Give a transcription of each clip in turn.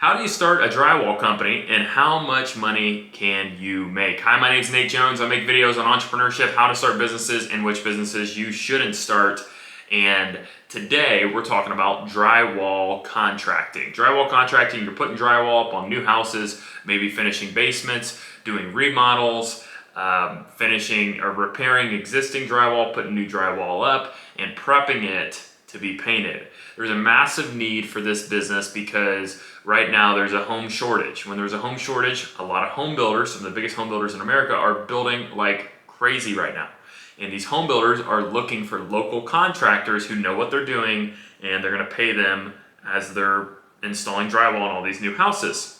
How do you start a drywall company and how much money can you make? Hi, my name is Nate Jones. I make videos on entrepreneurship, how to start businesses, and which businesses you shouldn't start. And today we're talking about drywall contracting. Drywall contracting, you're putting drywall up on new houses, maybe finishing basements, doing remodels, finishing or repairing existing drywall, putting new drywall up, and prepping it to be painted. There's a massive need for this business because right now there's a home shortage. When there's a home shortage, a lot of home builders, some of the biggest home builders in America, are building like crazy right now. And these home builders are looking for local contractors who know what they're doing, and they're gonna pay them as they're installing drywall on all these new houses.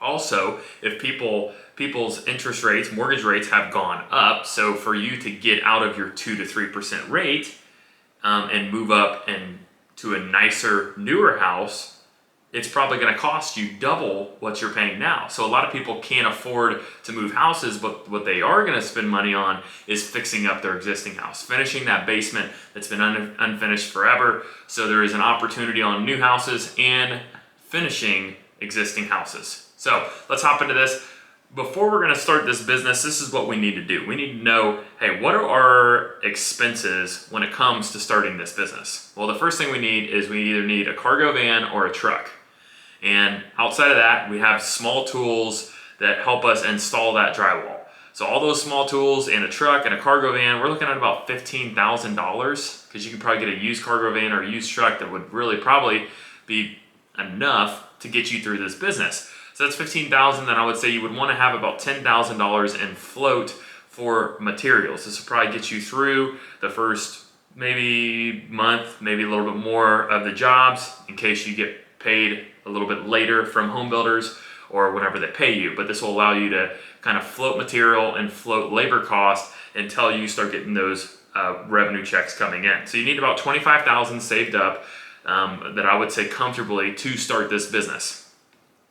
Also, if people's interest rates, mortgage rates have gone up, so for you to get out of your 2 to 3% rate and move up and to a nicer, newer house, it's probably going to cost you double what you're paying now. So a lot of people can't afford to move houses, but what they are going to spend money on is fixing up their existing house, finishing that basement that's been unfinished forever. So there is an opportunity on new houses and finishing existing houses. So let's hop into this. Before we're going to start this business, this is what we need to do. We need to know, hey, what are our expenses when it comes to starting this business? Well, the first thing we need is we either need a cargo van or a truck. And outside of that, we have small tools that help us install that drywall. So all those small tools and a truck and a cargo van, we're looking at about $15,000 because you can probably get a used cargo van or a used truck that would really probably be enough to get you through this business. So that's $15,000. Then I would say you would want to have about $10,000 in float for materials. This will probably get you through the first maybe month, maybe a little bit more of the jobs in case you get paid a little bit later from home builders or whenever they pay you. But this will allow you to kind of float material and float labor costs until you start getting those revenue checks coming in. So you need about $25,000 saved up that I would say comfortably to start this business.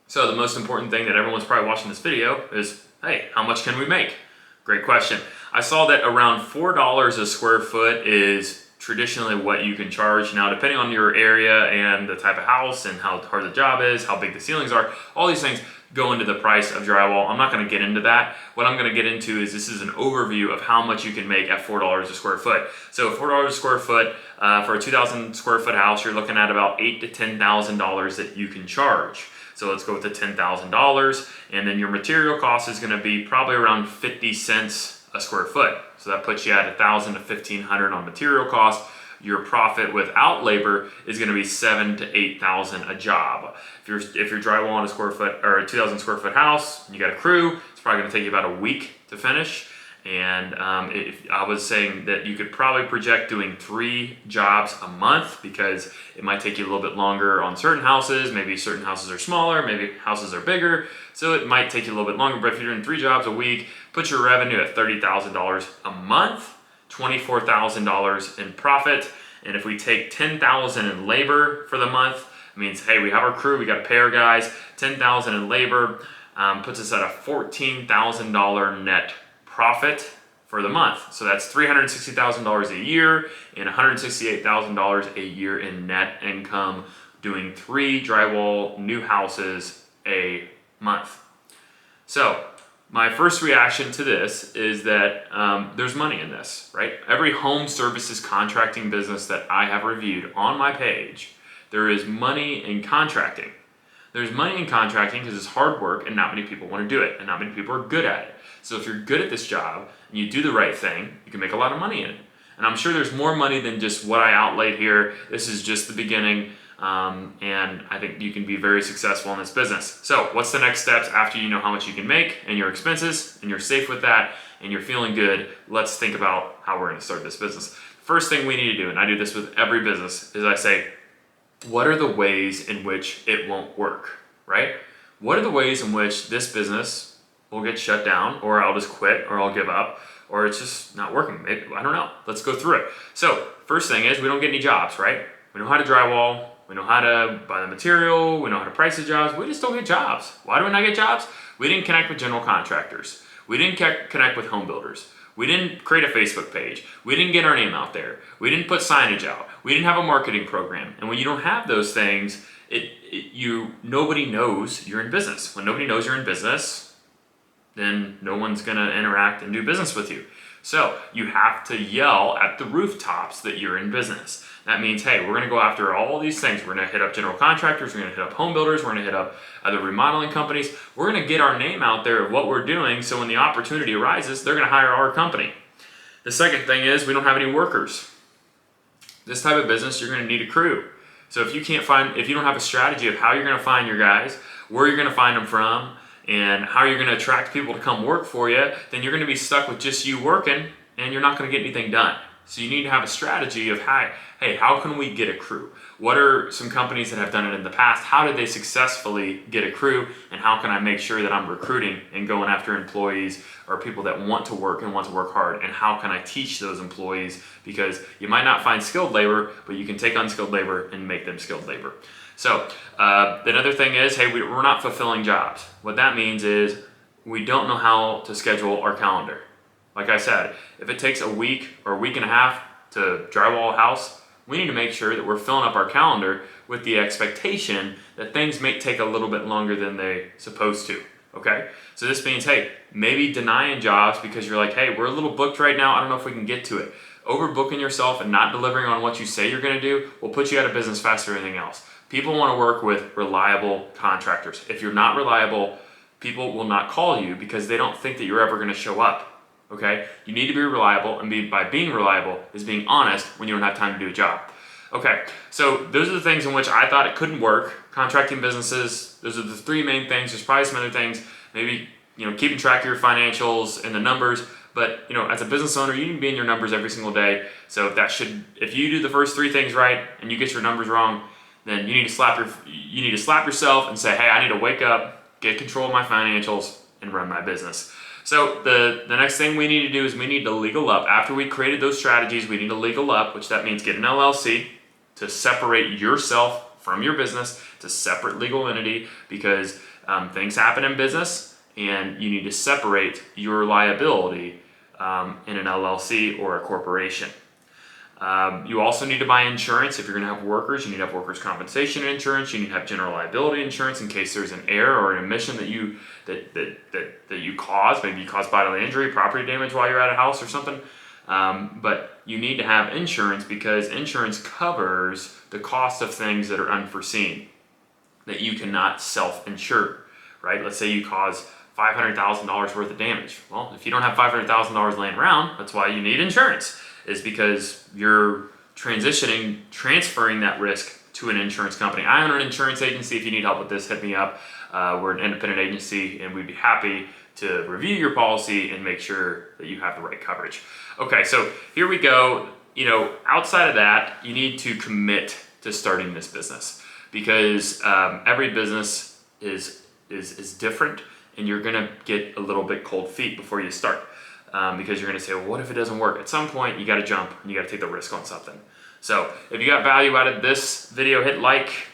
So the most important thing that everyone's probably watching this video is, hey, how much can we make? Great question. I saw that around $4 a square foot is traditionally what you can charge. Now, depending on your area and the type of house and how hard the job is, how big the ceilings are, all these things go into the price of drywall. I'm not going to get into that. What I'm going to get into is this is an overview of how much you can make at $4 a square foot. So $4 a square foot for a 2,000 square foot house, you're looking at about $8,000 to $10,000 that you can charge. So let's go with the $10,000, and then your material cost is going to be probably around 50 cents a square foot. So that puts you at $1,000 to $1,500 on material cost. Your profit without labor is going to be $7,000 to $8,000 a job. If you're drywall on a square foot or a 2,000 square foot house, you got a crew, it's probably going to take you about a week to finish. And if I was saying that you could probably project doing 3 jobs a month because it might take you a little bit longer on certain houses. Maybe certain houses are smaller, maybe houses are bigger. So it might take you a little bit longer, but if you're doing 3 jobs a week, put your revenue at $30,000 a month, $24,000 in profit. And if we take $10,000 in labor for the month, it means, hey, we have our crew, we got to pay our guys, $10,000 in labor puts us at a $14,000 net profit for the month. So that's $360,000 a year and $168,000 a year in net income doing 3 drywall new houses a month. So my first reaction to this is that there's money in this, right? Every home services contracting business that I have reviewed on my page, there is money in contracting. There's money in contracting because it's hard work and not many people want to do it and not many people are good at it. So if you're good at this job and you do the right thing, you can make a lot of money in it. And I'm sure there's more money than just what I outlaid here. This is just the beginning. And I think you can be very successful in this business. So what's the next steps after you know how much you can make and your expenses and you're safe with that and you're feeling good? Let's think about how we're going to start this business. First thing we need to do, and I do this with every business, is I say, what are the ways in which it won't work, right? What are the ways in which this business will get shut down, or I'll just quit, or I'll give up, or it's just not working? Maybe, I don't know. Let's go through it. So first thing is we don't get any jobs, right? We know how to drywall. We know how to buy the material. We know how to price the jobs. We just don't get jobs. Why do we not get jobs? We didn't connect with general contractors. We didn't connect with home builders. We didn't create a Facebook page. We didn't get our name out there. We didn't put signage out. We didn't have a marketing program. And when you don't have those things, nobody knows you're in business. When nobody knows you're in business, then no one's gonna interact and do business with you. So you have to yell at the rooftops that you're in business. That means, hey, we're gonna go after all these things. We're gonna hit up general contractors, we're gonna hit up home builders, we're gonna hit up other remodeling companies. We're gonna get our name out there of what we're doing, so when the opportunity arises, they're gonna hire our company. The second thing is we don't have any workers. This type of business, you're gonna need a crew. So if you don't have a strategy of how you're gonna find your guys, where you're gonna find them from, and how you're gonna attract people to come work for you, then you're gonna be stuck with just you working and you're not gonna get anything done. So you need to have a strategy of, hey, how can we get a crew? What are some companies that have done it in the past? How did they successfully get a crew? And how can I make sure that I'm recruiting and going after employees or people that want to work and want to work hard? And how can I teach those employees? Because you might not find skilled labor, but you can take unskilled labor and make them skilled labor. So another thing is, hey, we're not fulfilling jobs. What that means is we don't know how to schedule our calendar. Like I said, if it takes a week or a week and a half to drywall a house, we need to make sure that we're filling up our calendar with the expectation that things may take a little bit longer than they're supposed to, okay? So this means, hey, maybe denying jobs because you're like, hey, we're a little booked right now, I don't know if we can get to it. Overbooking yourself and not delivering on what you say you're gonna do will put you out of business faster than anything else. People wanna work with reliable contractors. If you're not reliable, people will not call you because they don't think that you're ever gonna show up. Okay, you need to be reliable, and by being reliable is being honest when you don't have time to do a job. Okay, so those are the things in which I thought it couldn't work. Contracting businesses, those are the three main things. There's probably some other things, maybe keeping track of your financials and the numbers. But as a business owner, you need to be in your numbers every single day. So if you do the first three things right and you get your numbers wrong, then you need to slap yourself and say, hey, I need to wake up, get control of my financials, and run my business. So the next thing we need to do is we need to legal up. After we created those strategies, we need to legal up, which that means get an LLC to separate yourself from your business. It's a separate legal entity because things happen in business and you need to separate your liability in an LLC or a corporation. You also need to buy insurance. If you're going to have workers, you need to have workers' compensation insurance. You need to have general liability insurance in case there's an error or an omission that you cause. Maybe you cause bodily injury, property damage while you're at a house or something. But you need to have insurance because insurance covers the cost of things that are unforeseen, that you cannot self-insure, right? Let's say you cause $500,000 worth of damage. Well, if you don't have $500,000 laying around, that's why you need insurance. Is because you're transferring that risk to an insurance company. I own an insurance agency. If you need help with this, hit me up. We're an independent agency and we'd be happy to review your policy and make sure that you have the right coverage. Okay, so here we go. Outside of that, you need to commit to starting this business because every business is different and you're gonna get a little bit cold feet before you start. Because you're going to say, well, what if it doesn't work? At some point, you got to jump and you got to take the risk on something. So if you got value out of this video, hit like.